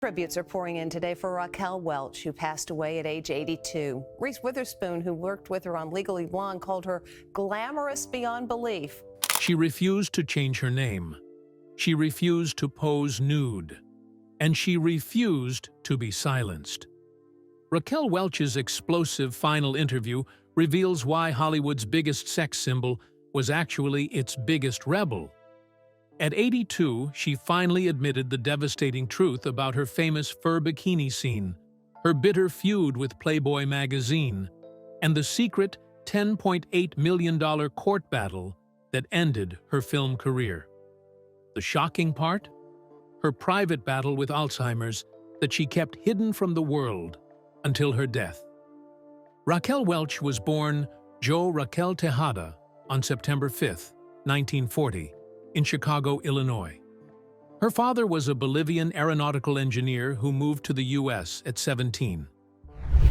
Tributes are pouring in today for Raquel Welch, who passed away at age 82. Reese Witherspoon, who worked with her on Legally Blonde, called her glamorous beyond belief. She refused to change her name. She refused to pose nude. And she refused to be silenced. Raquel Welch's explosive final interview reveals why Hollywood's biggest sex symbol was actually its biggest rebel. At 82, she finally admitted the devastating truth about her famous fur bikini scene, her bitter feud with Playboy magazine, and the secret $10.8 million court battle that ended her film career. The shocking part? Her private battle with Alzheimer's that she kept hidden from the world until her death. Raquel Welch was born Jo Raquel Tejada on September 5, 1940, in Chicago, Illinois. Her father was a Bolivian aeronautical engineer who moved to the U.S. at 17.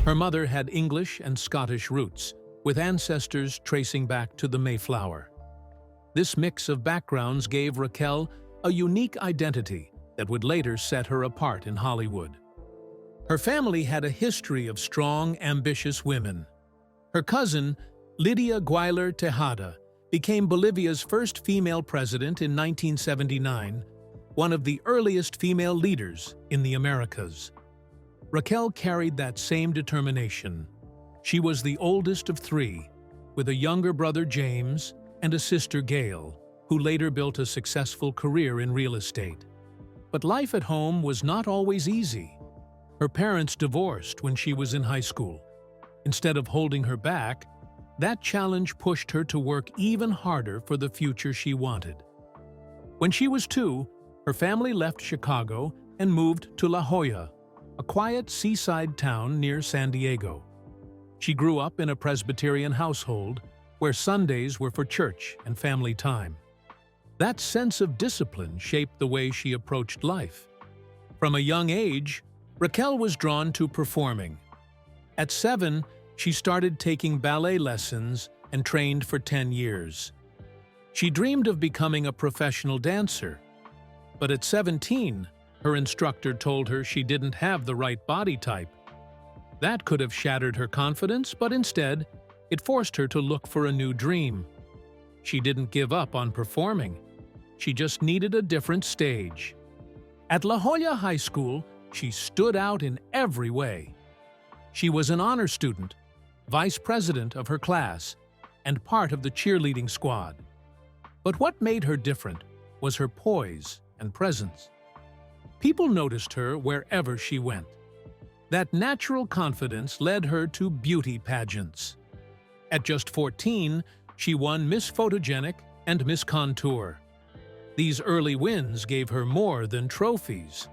Her mother had English and Scottish roots, with ancestors tracing back to the Mayflower. This mix of backgrounds gave Raquel a unique identity that would later set her apart in Hollywood. Her family had a history of strong, ambitious women. Her cousin, Lydia Guayler Tejada, became Bolivia's first female president in 1979, one of the earliest female leaders in the Americas. Raquel carried that same determination. She was the oldest of three, with a younger brother James and a sister Gail, who later built a successful career in real estate. But life at home was not always easy. Her parents divorced when she was in high school. Instead of holding her back, that challenge pushed her to work even harder for the future she wanted. When she was 2, her family left Chicago and moved to La Jolla, a quiet seaside town near San Diego. She grew up in a Presbyterian household where Sundays were for church and family time. That sense of discipline shaped the way she approached life. From a young age, Raquel was drawn to performing. At 7, she started taking ballet lessons and trained for 10 years. She dreamed of becoming a professional dancer. But at 17, her instructor told her she didn't have the right body type. That could have shattered her confidence, but instead, it forced her to look for a new dream. She didn't give up on performing. She just needed a different stage. At La Jolla High School, she stood out in every way. She was an honor student, vice president of her class, and part of the cheerleading squad. But what made her different was her poise and presence. People noticed her wherever she went. That natural confidence led her to beauty pageants. At just 14, she won Miss Photogenic and Miss Contour. These early wins gave her more than trophies.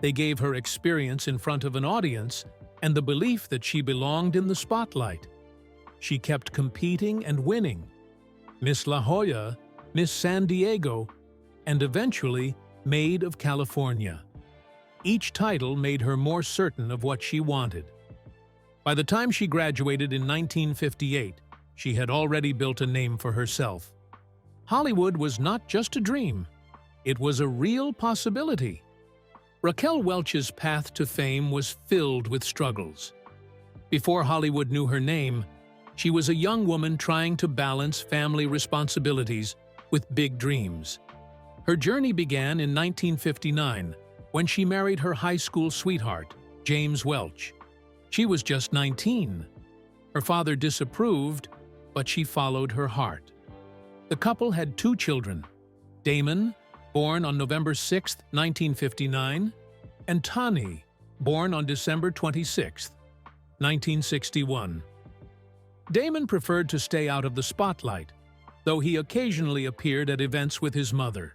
They gave her experience in front of an audience and the belief that she belonged in the spotlight. She kept competing and winning. Miss La Jolla, Miss San Diego, and eventually Maid of California. Each title made her more certain of what she wanted. By the time she graduated in 1958, she had already built a name for herself. Hollywood was not just a dream. It was a real possibility. Raquel Welch's path to fame was filled with struggles. Before Hollywood knew her name, she was a young woman trying to balance family responsibilities with big dreams. Her journey began in 1959 when she married her high school sweetheart, James Welch. She was just 19. Her father disapproved, but she followed her heart. The couple had 2 children, Damon, born on November 6, 1959, and Tani, born on December 26, 1961. Damon preferred to stay out of the spotlight, though he occasionally appeared at events with his mother.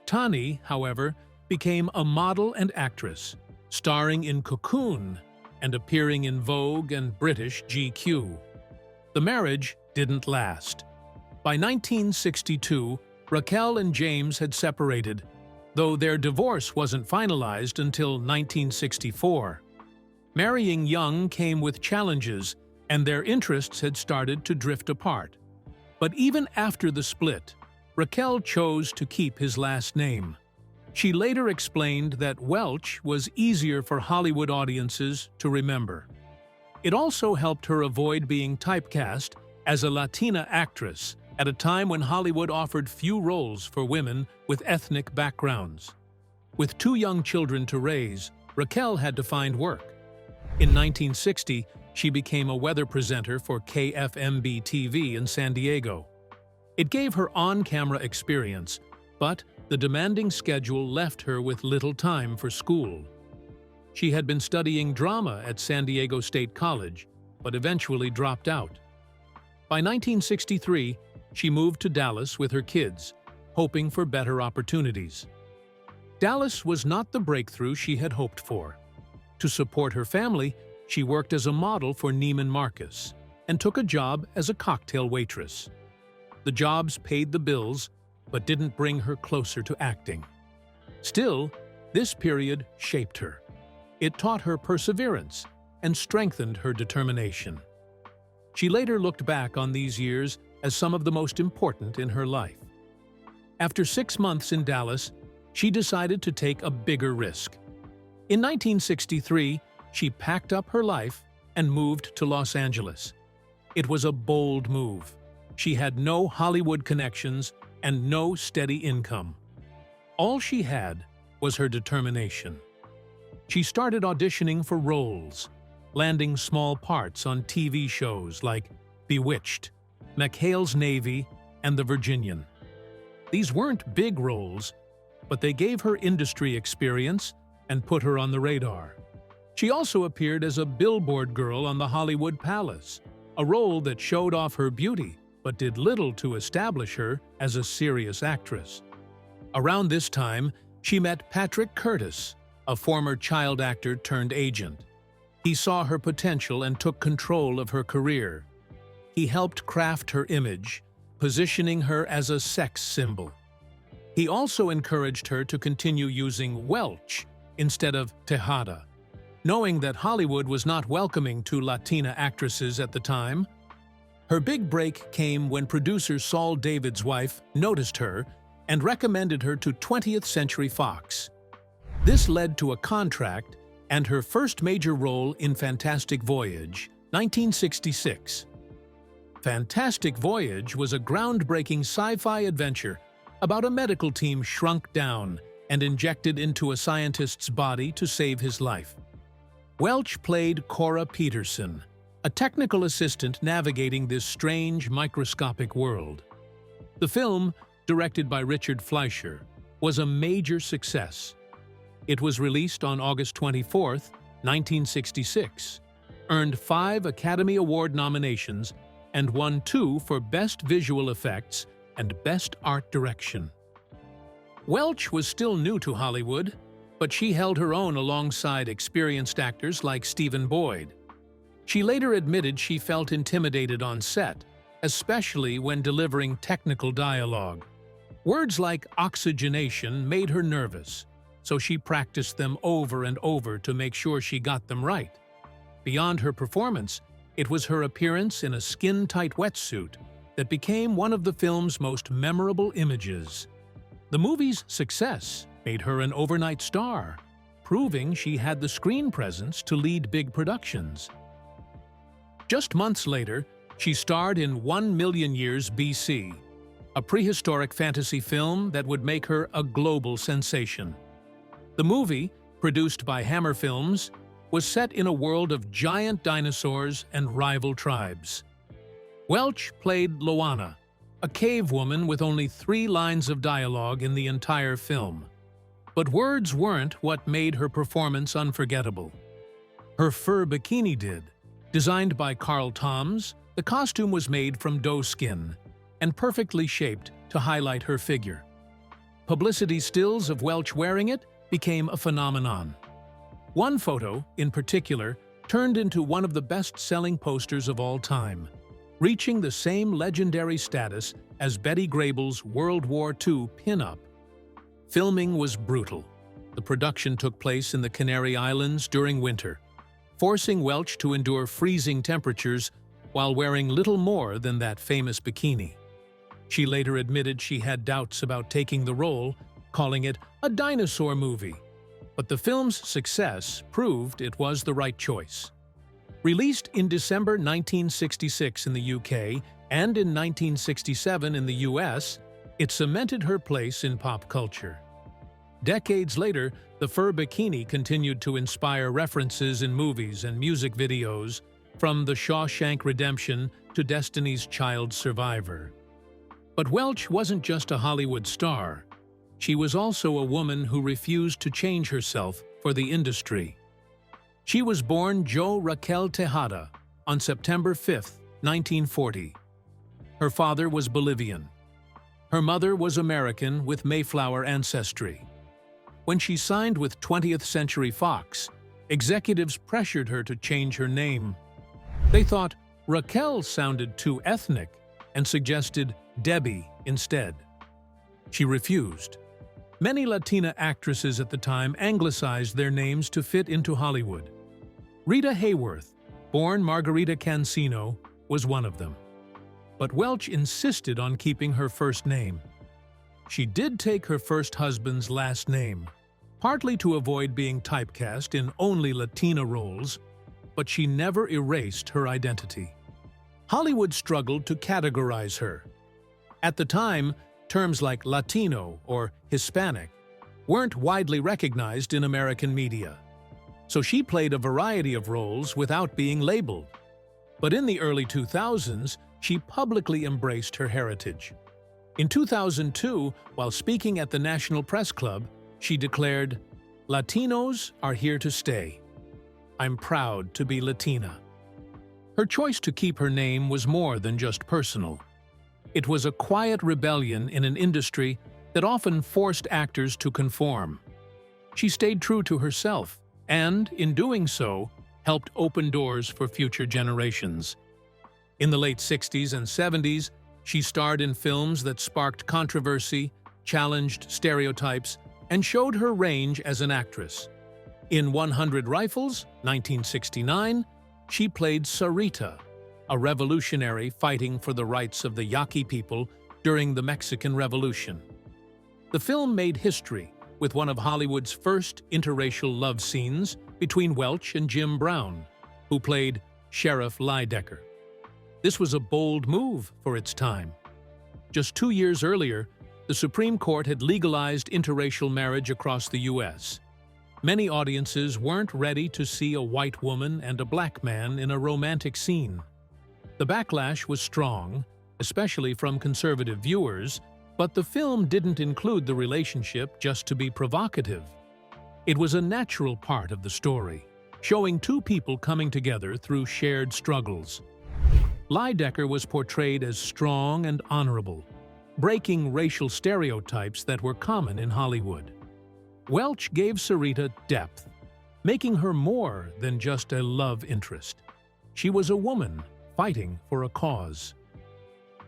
Tani, however, became a model and actress, starring in Cocoon and appearing in Vogue and British GQ. The marriage didn't last. By 1962, Raquel and James had separated, though their divorce wasn't finalized until 1964. Marrying young came with challenges, and their interests had started to drift apart. But even after the split, Raquel chose to keep his last name. She later explained that Welch was easier for Hollywood audiences to remember. It also helped her avoid being typecast as a Latina actress at a time when Hollywood offered few roles for women with ethnic backgrounds. With 2 young children to raise, Raquel had to find work. In 1960, she became a weather presenter for KFMB TV in San Diego. It gave her on-camera experience, but the demanding schedule left her with little time for school. She had been studying drama at San Diego State College, but eventually dropped out. By 1963, she moved to Dallas with her kids, hoping for better opportunities. Dallas was not the breakthrough she had hoped for. To support her family, she worked as a model for Neiman Marcus and took a job as a cocktail waitress. The jobs paid the bills, but didn't bring her closer to acting. Still, this period shaped her. It taught her perseverance and strengthened her determination. She later looked back on these years as some of the most important in her life. After 6 months in Dallas, she decided to take a bigger risk. In 1963, she packed up her life and moved to Los Angeles. It was a bold move. She had no Hollywood connections and no steady income. All she had was her determination. She started auditioning for roles, landing small parts on TV shows like Bewitched, McHale's Navy, and The Virginian. These weren't big roles, but they gave her industry experience and put her on the radar. She also appeared as a billboard girl on the Hollywood Palace, a role that showed off her beauty but did little to establish her as a serious actress. Around this time, she met Patrick Curtis, a former child actor turned agent. He saw her potential and took control of her career. He helped craft her image, positioning her as a sex symbol. He also encouraged her to continue using Welch instead of Tejada. Knowing that Hollywood was not welcoming to Latina actresses at the time, her big break came when producer Saul David's wife noticed her and recommended her to 20th Century Fox. This led to a contract and her first major role in Fantastic Voyage, 1966. Fantastic Voyage was a groundbreaking sci-fi adventure about a medical team shrunk down and injected into a scientist's body to save his life. Welch played Cora Peterson, a technical assistant navigating this strange, microscopic world. The film, directed by Richard Fleischer, was a major success. It was released on August 24, 1966, earned 5 Academy Award nominations, and won 2 for Best Visual Effects and Best Art Direction. Welch was still new to Hollywood, but she held her own alongside experienced actors like Stephen Boyd. She later admitted she felt intimidated on set, especially when delivering technical dialogue. Words like oxygenation made her nervous, so she practiced them over and over to make sure she got them right. Beyond her performance, it was her appearance in a skin-tight wetsuit that became one of the film's most memorable images. The movie's success made her an overnight star, proving she had the screen presence to lead big productions. Just months later, she starred in 1,000,000 Years BC, a prehistoric fantasy film that would make her a global sensation. The movie, produced by Hammer Films, was set in a world of giant dinosaurs and rival tribes. Welch played Loana, a cave woman with only 3 lines of dialogue in the entire film. But words weren't what made her performance unforgettable. Her fur bikini did. Designed by Carl Toms, the costume was made from doe skin and perfectly shaped to highlight her figure. Publicity stills of Welch wearing it became a phenomenon. One photo, in particular, turned into one of the best-selling posters of all time, reaching the same legendary status as Betty Grable's World War II pin-up. Filming was brutal. The production took place in the Canary Islands during winter, forcing Welch to endure freezing temperatures while wearing little more than that famous bikini. She later admitted she had doubts about taking the role, calling it a dinosaur movie. But the film's success proved it was the right choice. Released in December 1966 in the UK and in 1967 in the US, it cemented her place in pop culture. Decades later, the fur bikini continued to inspire references in movies and music videos, from The Shawshank Redemption to Destiny's Child Survivor. But Welch wasn't just a Hollywood star. She was also a woman who refused to change herself for the industry. She was born Jo Raquel Tejada on September 5, 1940. Her father was Bolivian. Her mother was American with Mayflower ancestry. When she signed with 20th Century Fox, executives pressured her to change her name. They thought Raquel sounded too ethnic and suggested Debbie instead. She refused. Many Latina actresses at the time anglicized their names to fit into Hollywood. Rita Hayworth, born Margarita Cancino, was one of them. But Welch insisted on keeping her first name. She did take her first husband's last name, partly to avoid being typecast in only Latina roles, but she never erased her identity. Hollywood struggled to categorize her. At the time, terms like Latino or Hispanic weren't widely recognized in American media, so she played a variety of roles without being labeled. But in the early 2000s, she publicly embraced her heritage. In 2002, while speaking at the National Press Club, she declared, "Latinos are here to stay. I'm proud to be Latina." Her choice to keep her name was more than just personal. It was a quiet rebellion in an industry that often forced actors to conform. She stayed true to herself and, in doing so, helped open doors for future generations. In the late 60s and 70s, she starred in films that sparked controversy, challenged stereotypes, and showed her range as an actress. In 100 Rifles, 1969, she played Sarita, a revolutionary fighting for the rights of the Yaqui people during the Mexican Revolution. The film made history with one of Hollywood's first interracial love scenes between Welch and Jim Brown, who played Sheriff Lydecker. This was a bold move for its time. Just 2 years earlier, the Supreme Court had legalized interracial marriage across the U.S. Many audiences weren't ready to see a white woman and a black man in a romantic scene. The backlash was strong, especially from conservative viewers, but the film didn't include the relationship just to be provocative. It was a natural part of the story, showing two people coming together through shared struggles. Lydecker was portrayed as strong and honorable, breaking racial stereotypes that were common in Hollywood. Welch gave Sarita depth, making her more than just a love interest. She was a woman fighting for a cause.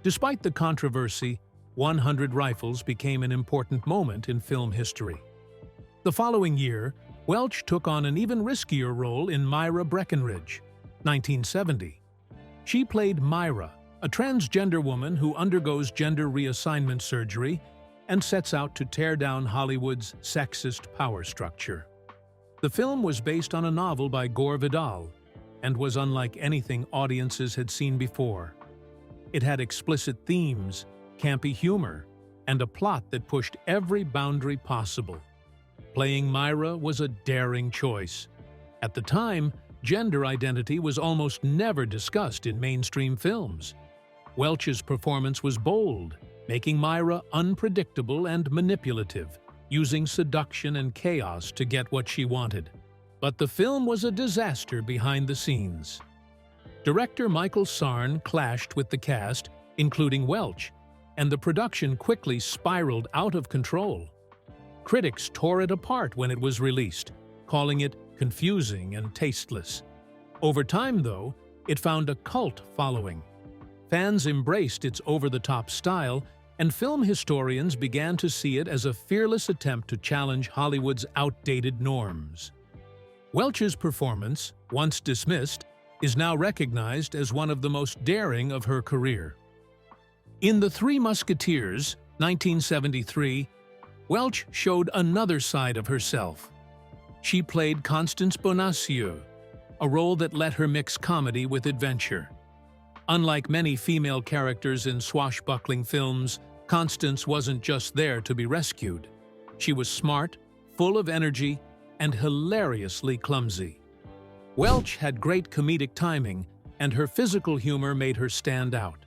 Despite the controversy, 100 Rifles became an important moment in film history. The following year, Welch took on an even riskier role in Myra Breckinridge, 1970. She played Myra, a transgender woman who undergoes gender reassignment surgery and sets out to tear down Hollywood's sexist power structure. The film was based on a novel by Gore Vidal and was unlike anything audiences had seen before. It had explicit themes, campy humor, and a plot that pushed every boundary possible. Playing Myra was a daring choice. At the time, gender identity was almost never discussed in mainstream films. Welch's performance was bold, making Myra unpredictable and manipulative, using seduction and chaos to get what she wanted. But the film was a disaster behind the scenes. Director Michael Sarn clashed with the cast, including Welch, and the production quickly spiraled out of control. Critics tore it apart when it was released, calling it confusing and tasteless. Over time, though, it found a cult following. Fans embraced its over-the-top style, and film historians began to see it as a fearless attempt to challenge Hollywood's outdated norms. Welch's performance, once dismissed, is now recognized as one of the most daring of her career. In The Three Musketeers, 1973, Welch showed another side of herself. She played Constance Bonacieux, a role that let her mix comedy with adventure. Unlike many female characters in swashbuckling films, Constance wasn't just there to be rescued. She was smart, full of energy, and hilariously clumsy. Welch had great comedic timing, and her physical humor made her stand out.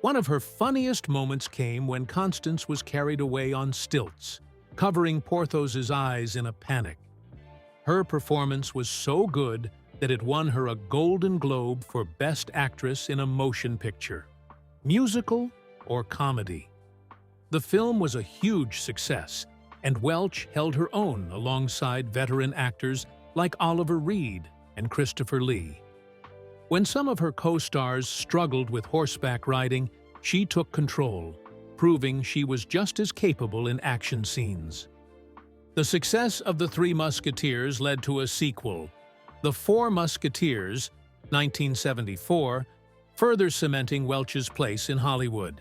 One of her funniest moments came when Constance was carried away on stilts, covering Porthos's eyes in a panic. Her performance was so good that it won her a Golden Globe for Best Actress in a Motion Picture, musical or comedy. The film was a huge success, and Welch held her own alongside veteran actors like Oliver Reed and Christopher Lee. When some of her co-stars struggled with horseback riding, she took control, proving she was just as capable in action scenes. The success of The Three Musketeers led to a sequel, The Four Musketeers, 1974, further cementing Welch's place in Hollywood.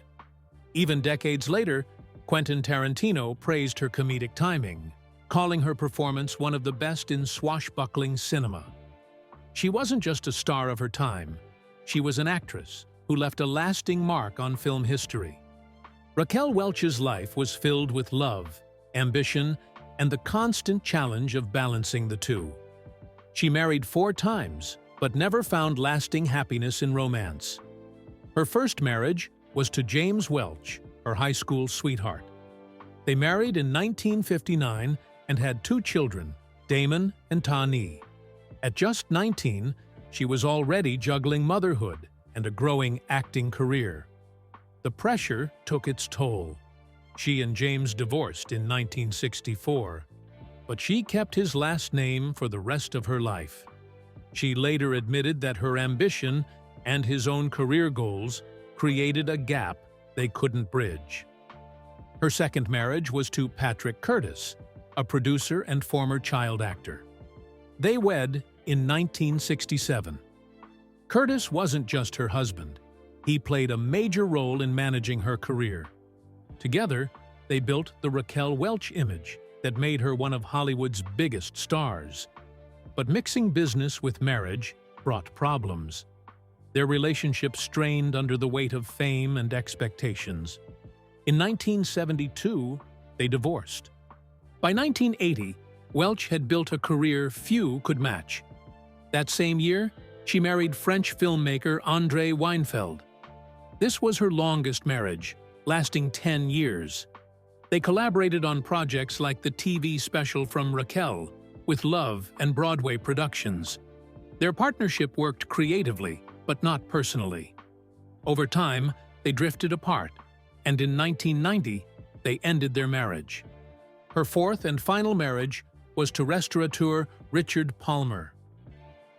Even decades later, Quentin Tarantino praised her comedic timing, calling her performance one of the best in swashbuckling cinema. She wasn't just a star of her time, she was an actress who left a lasting mark on film history. Raquel Welch's life was filled with love, ambition, and the constant challenge of balancing the two. She married 4 times, but never found lasting happiness in romance. Her first marriage was to James Welch, her high school sweetheart. They married in 1959 and had 2 children, Damon and Tani. At just 19, she was already juggling motherhood and a growing acting career. The pressure took its toll. She and James divorced in 1964, but she kept his last name for the rest of her life. She later admitted that her ambition and his own career goals created a gap they couldn't bridge. Her second marriage was to Patrick Curtis, a producer and former child actor. They wed in 1967. Curtis wasn't just her husband. He played a major role in managing her career. Together, they built the Raquel Welch image that made her one of Hollywood's biggest stars. But mixing business with marriage brought problems. Their relationship strained under the weight of fame and expectations. In 1972, they divorced. By 1980, Welch had built a career few could match. That same year, she married French filmmaker André Weinfeld. This was her longest marriage, lasting 10 years. They collaborated on projects like the TV special From Raquel, with Love and Broadway productions. Their partnership worked creatively, but not personally. Over time, they drifted apart, and in 1990, they ended their marriage. Her fourth and final marriage was to restaurateur Richard Palmer.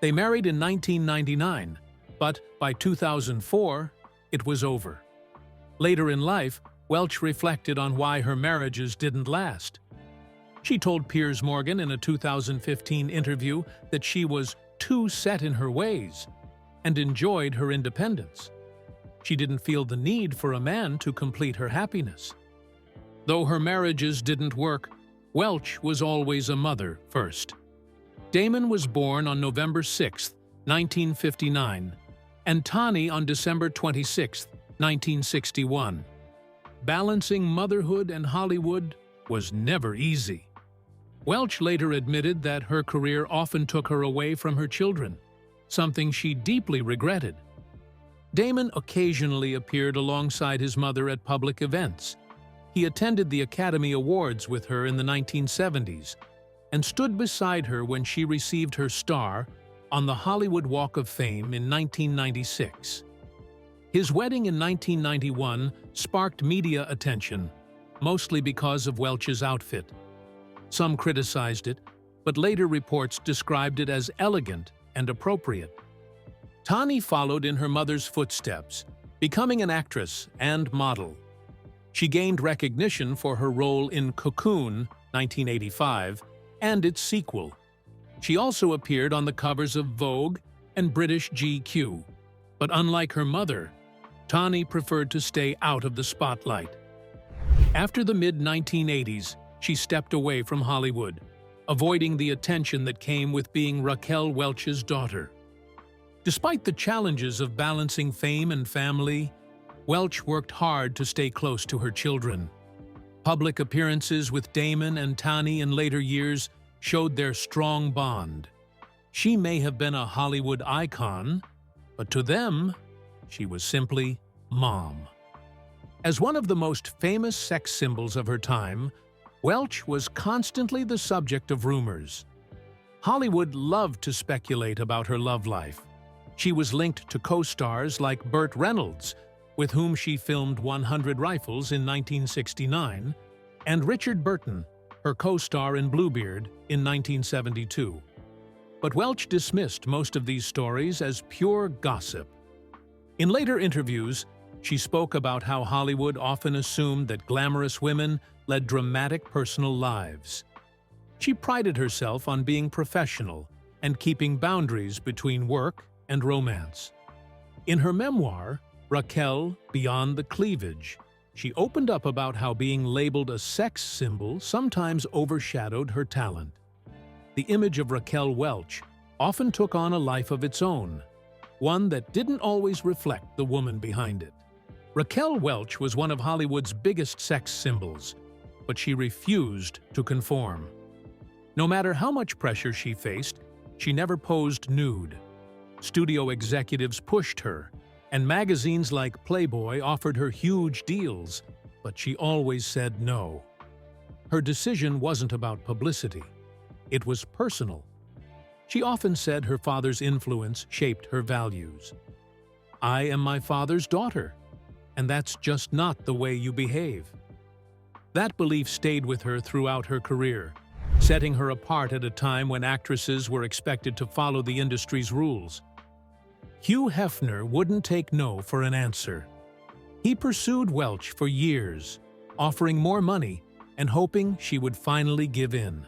They married in 1999, but by 2004, it was over. Later in life, Welch reflected on why her marriages didn't last. She told Piers Morgan in a 2015 interview that she was too set in her ways and enjoyed her independence. She didn't feel the need for a man to complete her happiness. Though her marriages didn't work, Welch was always a mother first. Damon was born on November 6, 1959, and Tani on December 26, 1961. Balancing motherhood and Hollywood was never easy. Welch later admitted that her career often took her away from her children, something she deeply regretted. Damon occasionally appeared alongside his mother at public events. He attended the Academy Awards with her in the 1970s and stood beside her when she received her star on the Hollywood Walk of Fame in 1996. His wedding in 1991 sparked media attention, mostly because of Welch's outfit. Some criticized it, but later reports described it as elegant and appropriate. Tani followed in her mother's footsteps, becoming an actress and model. She gained recognition for her role in Cocoon, 1985, and its sequel. She also appeared on the covers of Vogue and British GQ. But unlike her mother, Tani preferred to stay out of the spotlight. After the mid-1980s, she stepped away from Hollywood, avoiding the attention that came with being Raquel Welch's daughter. Despite the challenges of balancing fame and family, Welch worked hard to stay close to her children. Public appearances with Damon and Tani in later years showed their strong bond. She may have been a Hollywood icon, but to them, she was simply Mom. As one of the most famous sex symbols of her time, Welch was constantly the subject of rumors. Hollywood loved to speculate about her love life. She was linked to co-stars like Burt Reynolds, with whom she filmed 100 Rifles in 1969, and Richard Burton, her co-star in Bluebeard in 1972. But Welch dismissed most of these stories as pure gossip. In later interviews, she spoke about how Hollywood often assumed that glamorous women led dramatic personal lives. She prided herself on being professional and keeping boundaries between work and romance. In her memoir, Raquel, Beyond the Cleavage, she opened up about how being labeled a sex symbol sometimes overshadowed her talent. The image of Raquel Welch often took on a life of its own, one that didn't always reflect the woman behind it. Raquel Welch was one of Hollywood's biggest sex symbols, but she refused to conform. No matter how much pressure she faced, she never posed nude. Studio executives pushed her, and magazines like Playboy offered her huge deals, but she always said no. Her decision wasn't about publicity. It was personal. She often said her father's influence shaped her values. "I am my father's daughter, and that's just not the way you behave." That belief stayed with her throughout her career, setting her apart at a time when actresses were expected to follow the industry's rules. Hugh Hefner wouldn't take no for an answer. He pursued Welch for years, offering more money and hoping she would finally give in.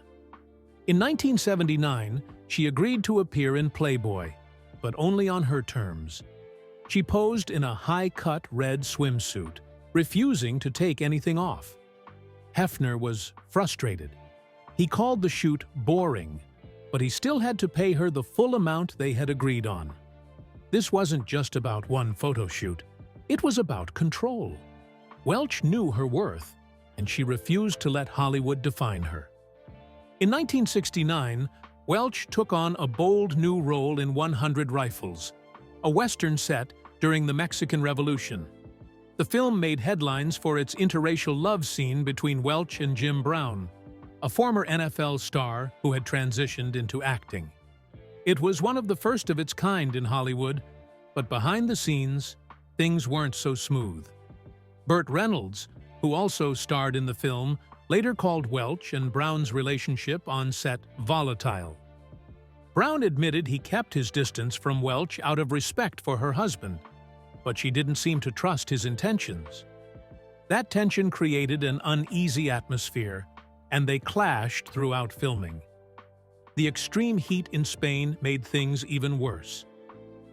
In 1979, she agreed to appear in Playboy, but only on her terms. She posed in a high-cut red swimsuit, refusing to take anything off. Hefner was frustrated. He called the shoot boring, but he still had to pay her the full amount they had agreed on. This wasn't just about one photo shoot. It was about control. Welch knew her worth, and she refused to let Hollywood define her. In 1969, Welch took on a bold new role in 100 Rifles, a Western set during the Mexican Revolution. The film made headlines for its interracial love scene between Welch and Jim Brown, a former NFL star who had transitioned into acting. It was one of the first of its kind in Hollywood, but behind the scenes, things weren't so smooth. Burt Reynolds, who also starred in the film, later called Welch and Brown's relationship on set volatile. Brown admitted he kept his distance from Welch out of respect for her husband, but she didn't seem to trust his intentions. That tension created an uneasy atmosphere, and they clashed throughout filming. The extreme heat in Spain made things even worse.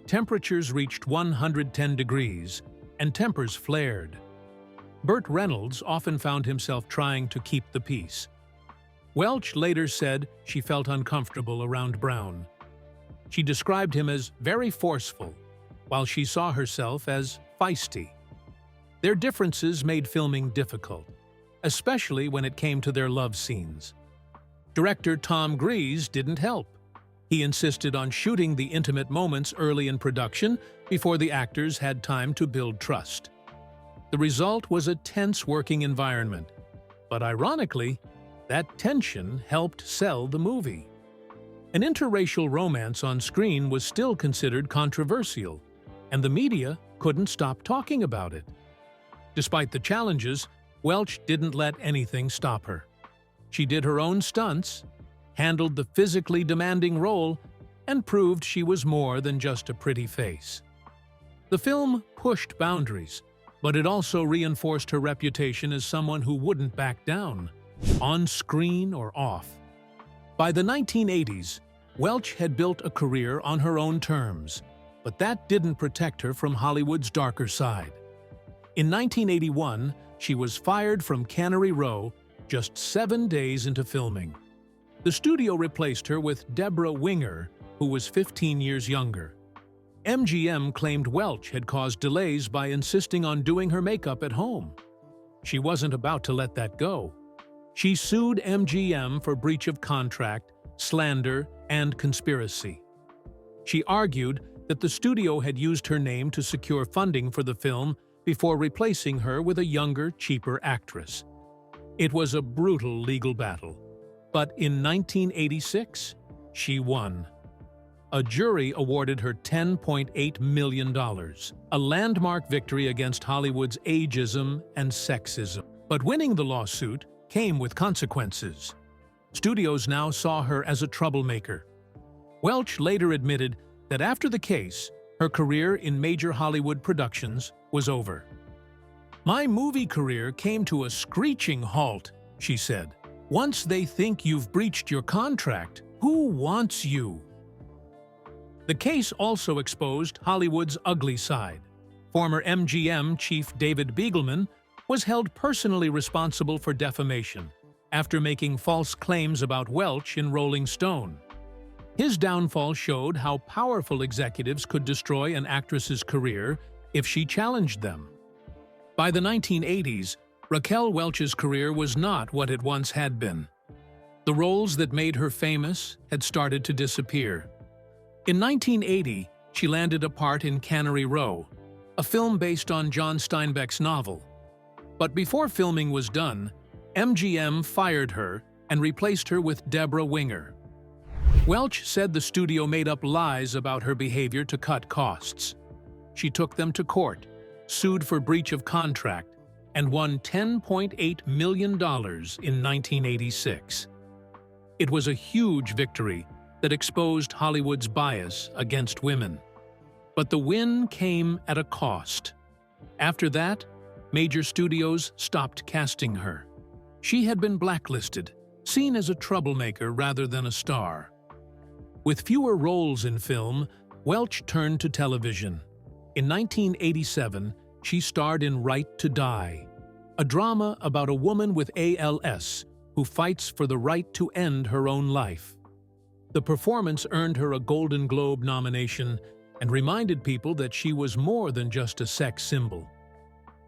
Temperatures reached 110 degrees, and tempers flared. Burt Reynolds often found himself trying to keep the peace. Welch later said she felt uncomfortable around Brown. She described him as very forceful, while she saw herself as feisty. Their differences made filming difficult, especially when it came to their love scenes. Director Tom Grease didn't help. He insisted on shooting the intimate moments early in production before the actors had time to build trust. The result was a tense working environment, but ironically, that tension helped sell the movie. An interracial romance on screen was still considered controversial, and the media couldn't stop talking about it. Despite the challenges, Welch didn't let anything stop her. She did her own stunts, handled the physically demanding role, and proved she was more than just a pretty face. The film pushed boundaries, but it also reinforced her reputation as someone who wouldn't back down, on screen or off. By the 1980s, Welch had built a career on her own terms, but that didn't protect her from Hollywood's darker side. In 1981, she was fired from Cannery Row just 7 days into filming. The studio replaced her with Deborah Winger, who was 15 years younger. MGM claimed Welch had caused delays by insisting on doing her makeup at home. She wasn't about to let that go. She sued MGM for breach of contract, slander, and conspiracy. She argued that the studio had used her name to secure funding for the film before replacing her with a younger, cheaper actress. It was a brutal legal battle, but in 1986, she won. A jury awarded her $10.8 million, a landmark victory against Hollywood's ageism and sexism. But winning the lawsuit came with consequences. Studios now saw her as a troublemaker. Welch later admitted that after the case, her career in major Hollywood productions was over. "My movie career came to a screeching halt," she said. "Once they think you've breached your contract, who wants you?" The case also exposed Hollywood's ugly side. Former MGM chief David Begelman was held personally responsible for defamation after making false claims about Welch in Rolling Stone. His downfall showed how powerful executives could destroy an actress's career if she challenged them. By the 1980s, Raquel Welch's career was not what it once had been. The roles that made her famous had started to disappear. In 1980, she landed a part in Cannery Row, a film based on John Steinbeck's novel. But before filming was done, MGM fired her and replaced her with Deborah Winger. Welch said the studio made up lies about her behavior to cut costs. She took them to court, sued for breach of contract, and won $10.8 million in 1986. It was a huge victory that exposed Hollywood's bias against women. But the win came at a cost. After that, major studios stopped casting her. She had been blacklisted, seen as a troublemaker rather than a star. With fewer roles in film, Welch turned to television. In 1987, she starred in Right to Die, a drama about a woman with ALS who fights for the right to end her own life. The performance earned her a Golden Globe nomination and reminded people that she was more than just a sex symbol.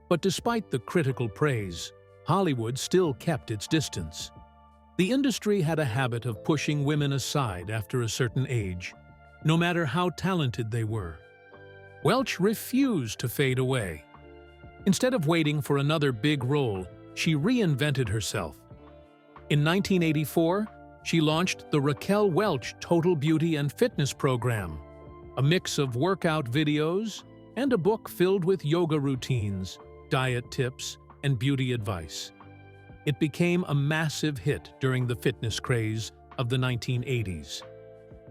But despite the critical praise, Hollywood still kept its distance. The industry had a habit of pushing women aside after a certain age, no matter how talented they were. Welch refused to fade away. Instead of waiting for another big role, she reinvented herself. In 1984, she launched the Raquel Welch Total Beauty and Fitness Program, a mix of workout videos and a book filled with yoga routines, diet tips, and beauty advice. It became a massive hit during the fitness craze of the 1980s.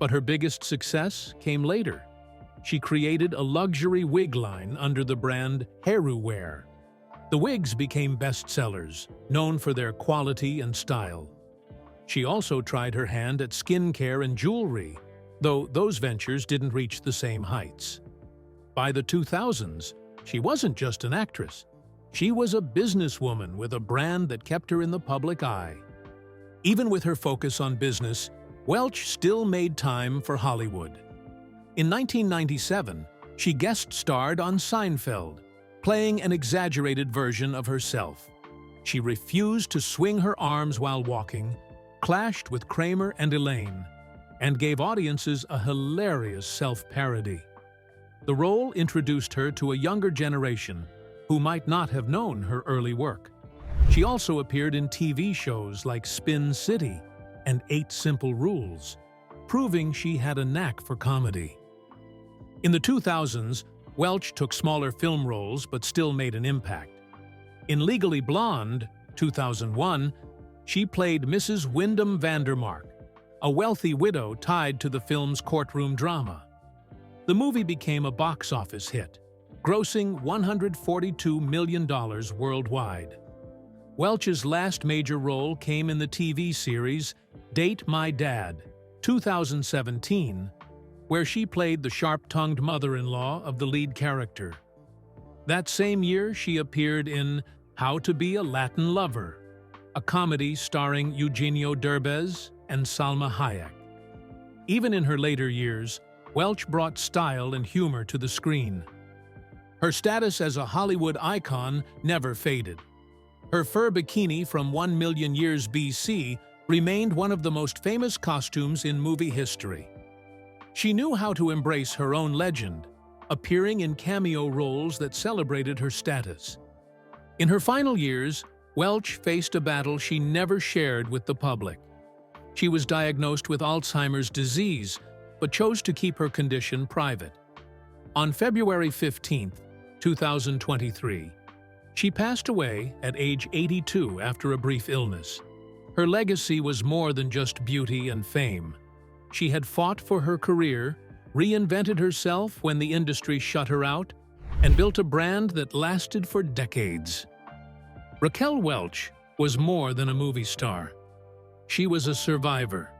But her biggest success came later. She created a luxury wig line under the brand Wear. The wigs became bestsellers, known for their quality and style. She also tried her hand at skincare and jewelry, though those ventures didn't reach the same heights. By the 2000s, she wasn't just an actress. She was a businesswoman with a brand that kept her in the public eye. Even with her focus on business, Welch still made time for Hollywood. In 1997, she guest-starred on Seinfeld, playing an exaggerated version of herself. She refused to swing her arms while walking, clashed with Kramer and Elaine, and gave audiences a hilarious self-parody. The role introduced her to a younger generation who might not have known her early work. She also appeared in TV shows like Spin City and 8 Simple Rules, proving she had a knack for comedy. In the 2000s, Welch took smaller film roles but still made an impact. In Legally Blonde, 2001, she played Mrs. Wyndham Vandermark, a wealthy widow tied to the film's courtroom drama. The movie became a box office hit, grossing $142 million worldwide. Welch's last major role came in the TV series Date My Dad, 2017, where she played the sharp-tongued mother-in-law of the lead character. That same year, she appeared in How to Be a Latin Lover, a comedy starring Eugenio Derbez and Salma Hayek. Even in her later years, Welch brought style and humor to the screen. Her status as a Hollywood icon never faded. Her fur bikini from 1 million years BC remained one of the most famous costumes in movie history. She knew how to embrace her own legend, appearing in cameo roles that celebrated her status. In her final years, Welch faced a battle she never shared with the public. She was diagnosed with Alzheimer's disease, but chose to keep her condition private. On February 15, 2023, she passed away at age 82 after a brief illness. Her legacy was more than just beauty and fame. She had fought for her career, reinvented herself when the industry shut her out, and built a brand that lasted for decades. Raquel Welch was more than a movie star. She was a survivor,